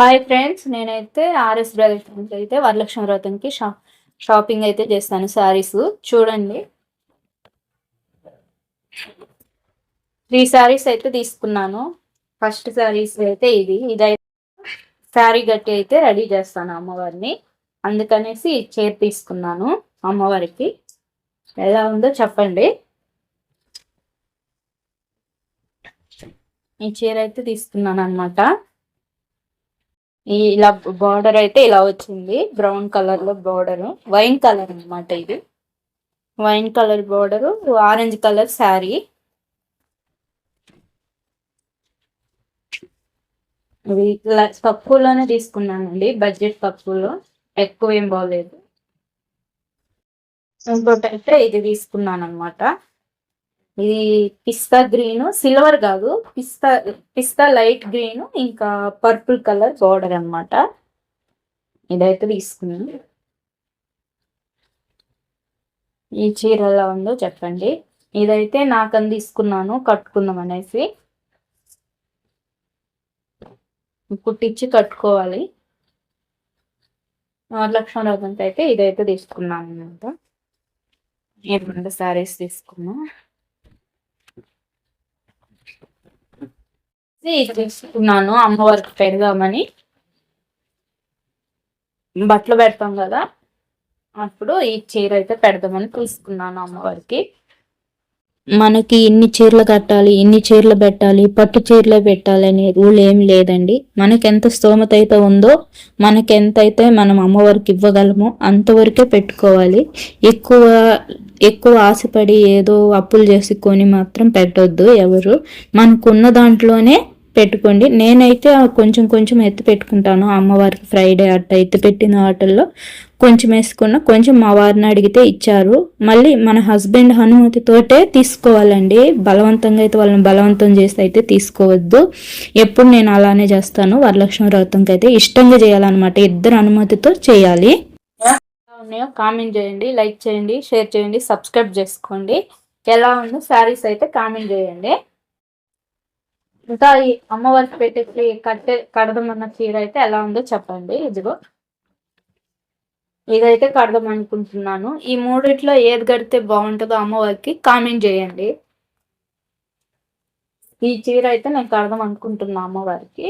Hi friends, నేనైతే RS brothers నుంచి అయితే వరలక్ష్మి వ్రతంకి షాపింగ్ అయితే చేస్తాను. శారీస్ చూడండి, 3 శారీస్ అయితే తీసుకున్నాను. ఫస్ట్ శారీస్ అయితే ఇదైతే శారీ గట్టి అయితే రెడీ చేస్తాను అమ్మవారిని. అందుకనేసి ఈ చీర తీసుకున్నాను అమ్మవారికి. ఎలా ఉందో చెప్పండి. ఈ చీర అయితే తీసుకున్నాను అనమాట. ఇలా బార్డర్ అయితే ఇలా వచ్చింది, బ్రౌన్ కలర్ లో బార్డర్, వైన్ కలర్ అనమాట. ఇది wine colour border, orange colour sari. ఇది తక్కువలోనే తీసుకున్నానండి, బడ్జెట్ తక్కువలో, ఎక్కువ ఏం బాగలేదు. ఇంకోటి అయితే ఇది తీసుకున్నాను అనమాట. ఇది పిస్తా గ్రీన్, సిల్వర్ కాదు, పిస్తా పిస్తా లైట్ గ్రీన్, ఇంకా పర్పుల్ కలర్ బార్డర్ అనమాట. ఇదైతే తీసుకున్నాను. ఈ చీర ఎలా ఉందో చెప్పండి. ఇదైతే నాకని తీసుకున్నాను, కట్టుకుందాం అనేసి. కుట్టించి కట్టుకోవాలి. వరలక్ష్మి వ్రతంకి అయితే ఇదైతే తీసుకున్నాను అనమాట. ఈ 2 శారీస్ తీసుకున్నా. తీసుకున్నాను అమ్మవారికి పెడదామని. బట్టలు పెడతాం కదా, అప్పుడు ఈ చీర అయితే పెడదామని తీసుకున్నాను అమ్మవారికి. మనకి ఇన్ని చీరలు కట్టాలి, ఇన్ని చీరలు పెట్టాలి, పట్టు చీరలే పెట్టాలి అనే రూల్ ఏం లేదండి. మనకెంత స్తోమత అయితే ఉందో, మనకెంతైతే మనం అమ్మవారికి ఇవ్వగలమో అంతవరకే పెట్టుకోవాలి. ఎక్కువ ఎక్కువ ఆశపడి ఏదో అప్పులు చేసుకొని మాత్రం పెట్టొద్దు ఎవరు. మనకున్న దాంట్లోనే పెట్టుకోండి. నేనైతే కొంచెం కొంచెం ఎత్తి పెట్టుకుంటాను అమ్మవారికి. ఫ్రైడే అట్ట ఎత్తి పెట్టిన వాటిల్లో కొంచెం వేసుకున్న, కొంచెం మా వారిని అడిగితే ఇచ్చారు. మళ్ళీ మన హస్బెండ్ అనుమతితోటే తీసుకోవాలండి. బలవంతంగా అయితే వాళ్ళని బలవంతం చేసి అయితే తీసుకోవద్దు. ఎప్పుడు నేను అలానే చేస్తాను. వరలక్ష్మి వ్రతంకి అయితే ఇష్టంగా చేయాలన్నమాట, ఇద్దరు అనుమతితో చేయాలి. ఉన్నాయో కామెంట్ చేయండి, లైక్ చేయండి, షేర్ చేయండి, సబ్స్క్రైబ్ చేసుకోండి. ఎలా ఉందో శారీస్ అయితే కామెంట్ చేయండి. ఇంకా ఈ అమ్మవారికి పెట్టే కడదామన్న చీర అయితే ఎలా ఉందో చెప్పండి. ఇదైతే కడదాం అనుకుంటున్నాను. ఈ మూడిట్లో ఏది కడితే బాగుంటుందో అమ్మవారికి కామెంట్ చేయండి. ఈ చీర అయితే నేను కడదాం అనుకుంటున్నా అమ్మవారికి.